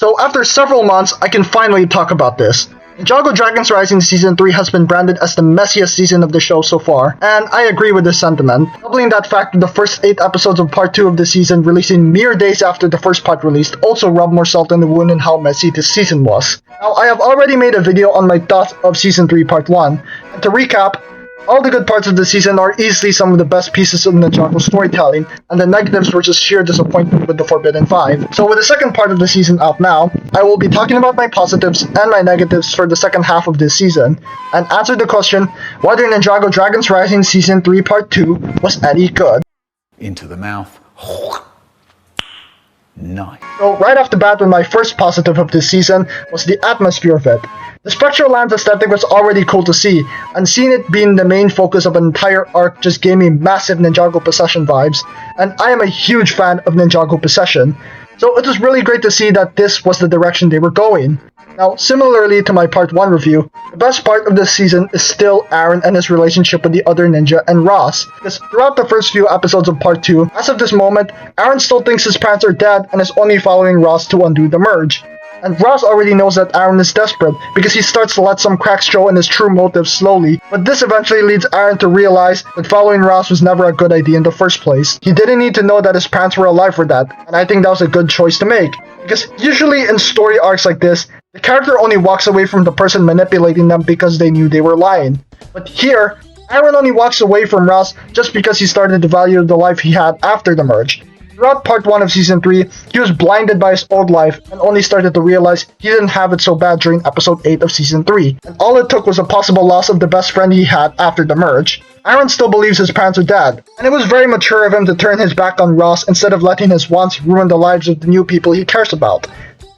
So after several months, I can finally talk about this. Ninjago Dragons Rising Season 3 has been branded as the messiest season of the show so far, and I agree with this sentiment, doubling that fact that the first 8 episodes of Part 2 of the season releasing mere days after the first part released also rubbed more salt in the wound in how messy this season was. Now, I have already made a video on my thoughts of Season 3 Part 1, and to recap, all the good parts of the season are easily some of the best pieces of Ninjago storytelling, and the negatives were just sheer disappointment with the Forbidden 5. So with the second part of the season out now, I will be talking about my positives and my negatives for the second half of this season, and answer the question whether Ninjago Dragons Rising Season 3 Part 2 was any good. Into the mouth. Nice. So right off the bat, with my first positive of this season was the atmosphere of it. The Spectral Lands aesthetic was already cool to see, and seeing it being the main focus of an entire arc just gave me massive Ninjago Possession vibes, and I am a huge fan of Ninjago Possession, so it was really great to see that this was the direction they were going. Now, similarly to my Part 1 review, the best part of this season is still Aaron and his relationship with the other ninja and Ross, because throughout the first few episodes of Part 2, as of this moment, Aaron still thinks his parents are dead and is only following Ross to undo the merge. And Ross already knows that Aaron is desperate because he starts to let some cracks show in his true motives slowly, but this eventually leads Aaron to realize that following Ross was never a good idea in the first place. He didn't need to know that his parents were alive for that, and I think that was a good choice to make. Because usually in story arcs like this, the character only walks away from the person manipulating them because they knew they were lying. But here, Aaron only walks away from Ross just because he started to value the life he had after the merge. Throughout Part 1 of Season 3, he was blinded by his old life and only started to realize he didn't have it so bad during Episode 8 of Season 3, and all it took was a possible loss of the best friend he had after the merge. Aaron still believes his parents are dead, and it was very mature of him to turn his back on Ross instead of letting his wants ruin the lives of the new people he cares about.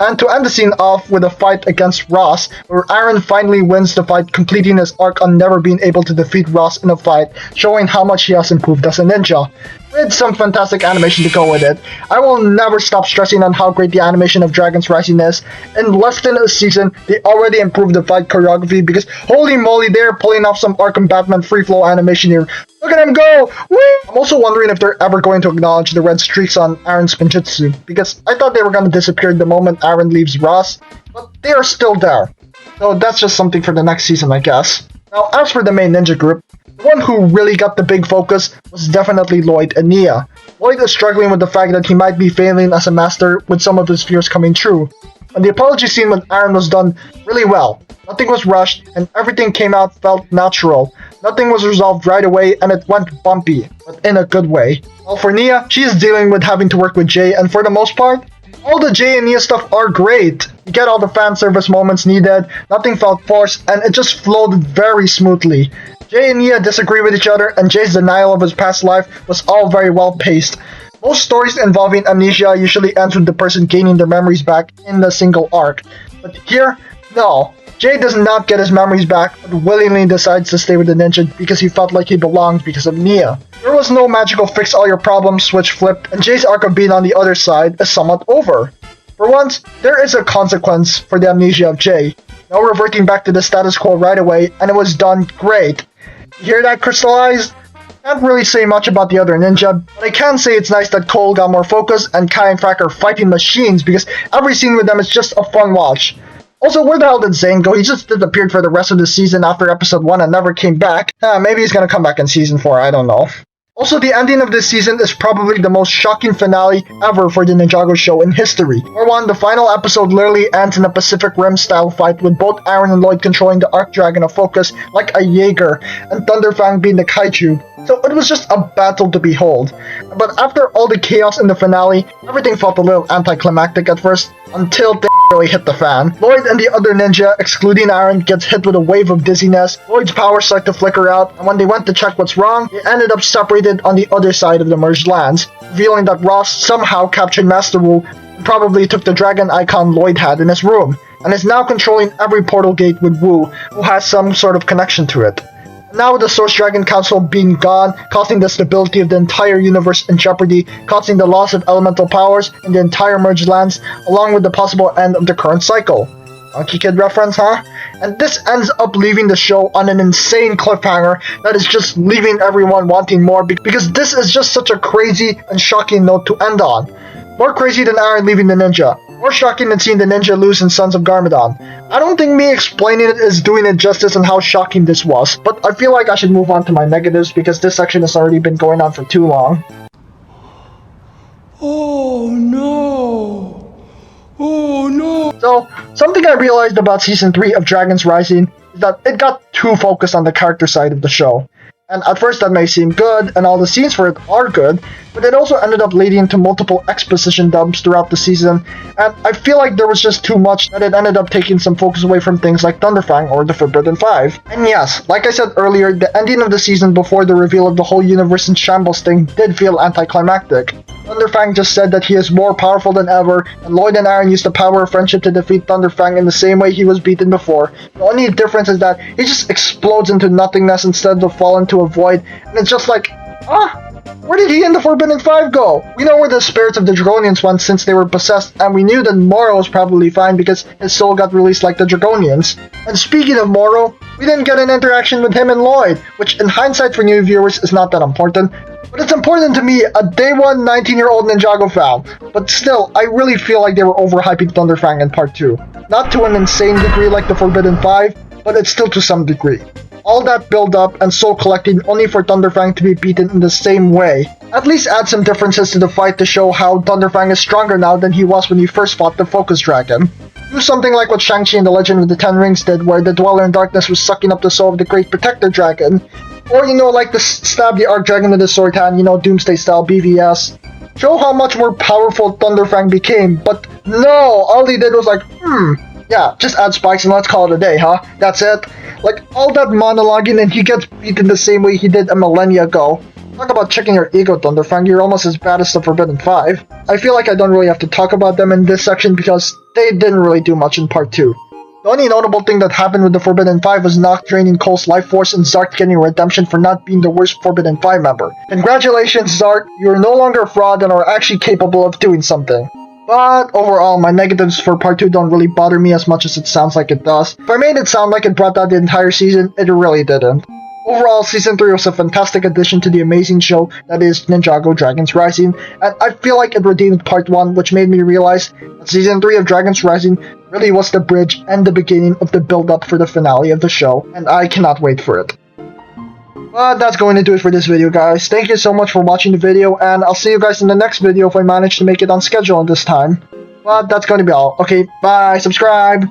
And to end the scene off with a fight against Ross, where Aaron finally wins the fight, completing his arc on never being able to defeat Ross in a fight, showing how much he has improved as a ninja. With some fantastic animation to go with it, I will never stop stressing on how great the animation of Dragons Rising is. In less than a season, they already improved the fight choreography because holy moly, they're pulling off some Arkham Batman free flow animation here. Look at him go! Whee! I'm also wondering if they're ever going to acknowledge the red streaks on Aaron's Spinjitzu, because I thought they were going to disappear the moment Aaron leaves Ross, but they are still there. So that's just something for the next season, I guess. Now, as for the main ninja group, the one who really got the big focus was definitely Lloyd and Nia. Lloyd is struggling with the fact that he might be failing as a master with some of his fears coming true. And the apology scene with Aaron was done really well. Nothing was rushed, and everything came out felt natural. Nothing was resolved right away, and it went bumpy, but in a good way. While for Nia, she is dealing with having to work with Jay, and for the most part, all the Jay and Nia stuff are great. You get all the fan service moments needed, nothing felt forced, and it just flowed very smoothly. Jay and Nia disagree with each other, and Jay's denial of his past life was all very well paced. Most stories involving amnesia usually ends with the person gaining their memories back in a single arc. But here, no. Jay does not get his memories back, but willingly decides to stay with the ninja because he felt like he belonged because of Nia. There was no magical fix all your problems switch flipped, and Jay's arc of being on the other side is somewhat over. For once, there is a consequence for the amnesia of Jay. No reverting back to the status quo right away, and it was done great. You hear that, Crystallized? Can't really say much about the other ninja, but I can say it's nice that Cole got more focus and Kai and Frank are fighting machines because every scene with them is just a fun watch. Also, where the hell did Zane go? He just disappeared for the rest of the season after episode 1 and never came back. Maybe he's gonna come back in season 4, I don't know. Also, the ending of this season is probably the most shocking finale ever for the Ninjago show in history. For one, the final episode literally ends in a Pacific Rim style fight with both Aaron and Lloyd controlling the Arc Dragon of Focus like a Jaeger, and Thunderfang being the kaiju. So it was just a battle to behold. But after all the chaos in the finale, everything felt a little anticlimactic at first, until they really hit the fan. Lloyd and the other ninja, excluding Aaron, gets hit with a wave of dizziness. Lloyd's powers start to flicker out, and when they went to check what's wrong, they ended up separated on the other side of the merged lands, revealing that Ross somehow captured Master Wu and probably took the dragon icon Lloyd had in his room, and is now controlling every portal gate with Wu, who has some sort of connection to it. Now with the Source Dragon Council being gone, causing the stability of the entire universe in jeopardy, causing the loss of elemental powers in the entire merged lands, along with the possible end of the current cycle. Monkey Kid reference, huh? And this ends up leaving the show on an insane cliffhanger that is just leaving everyone wanting more because this is just such a crazy and shocking note to end on. More crazy than Aaron leaving the ninja. More shocking than seeing the ninja lose in Sons of Garmadon. I don't think me explaining it is doing it justice on how shocking this was, but I feel like I should move on to my negatives because this section has already been going on for too long. Oh no! Oh no! So, something I realized about Season 3 of Dragons Rising is that it got too focused on the character side of the show. And at first that may seem good, and all the scenes for it are good, but it also ended up leading to multiple exposition dumps throughout the season, and I feel like there was just too much that it ended up taking some focus away from things like Thunderfang or the Forbidden Five. And yes, like I said earlier, the ending of the season before the reveal of the whole universe in shambles thing did feel anticlimactic. Thunderfang just said that he is more powerful than ever, and Lloyd and Aaron used the power of friendship to defeat Thunderfang in the same way he was beaten before. The only difference is that he just explodes into nothingness instead of fall into a void, and it's just like, where did he and the Forbidden Five go? We know where the spirits of the Dragonians went since they were possessed, and we knew that Moro was probably fine because his soul got released like the Dragonians. And speaking of Moro, we didn't get an interaction with him and Lloyd, which in hindsight for new viewers is not that important, but it's important to me, a day one 19-year-old Ninjago fan. But still, I really feel like they were overhyping Thunderfang in Part 2. Not to an insane degree like the Forbidden Five, but it's still to some degree. All that build up and soul collecting only for Thunderfang to be beaten in the same way. At least add some differences to the fight to show how Thunderfang is stronger now than he was when he first fought the Focus Dragon. Do something like what Shang-Chi in the Legend of the Ten Rings did, where the Dweller in Darkness was sucking up the soul of the Great Protector Dragon. Or, like the stab the Arc Dragon with the sword hand, Doomsday style BVS. Show how much more powerful Thunderfang became, but no, all he did was like, yeah, just add spikes and let's call it a day, huh? That's it. Like, all that monologuing and he gets beaten the same way he did a millennia ago. Talk about checking your ego, Thunderfang, you're almost as bad as the Forbidden Five. I feel like I don't really have to talk about them in this section because they didn't really do much in Part 2. The only notable thing that happened with the Forbidden Five was Noct draining Cole's life force and Zart getting redemption for not being the worst Forbidden Five member. Congratulations, Zart, you're no longer a fraud and are actually capable of doing something. But overall, my negatives for Part 2 don't really bother me as much as it sounds like it does. If I made it sound like it brought down the entire season, it really didn't. Overall, Season 3 was a fantastic addition to the amazing show that is Ninjago Dragons Rising, and I feel like it redeemed Part 1, which made me realize that Season 3 of Dragons Rising really was the bridge and the beginning of the build-up for the finale of the show, and I cannot wait for it. But that's going to do it for this video, guys. Thank you so much for watching the video, and I'll see you guys in the next video if I manage to make it on schedule this time. But that's going to be all. Okay, bye, subscribe!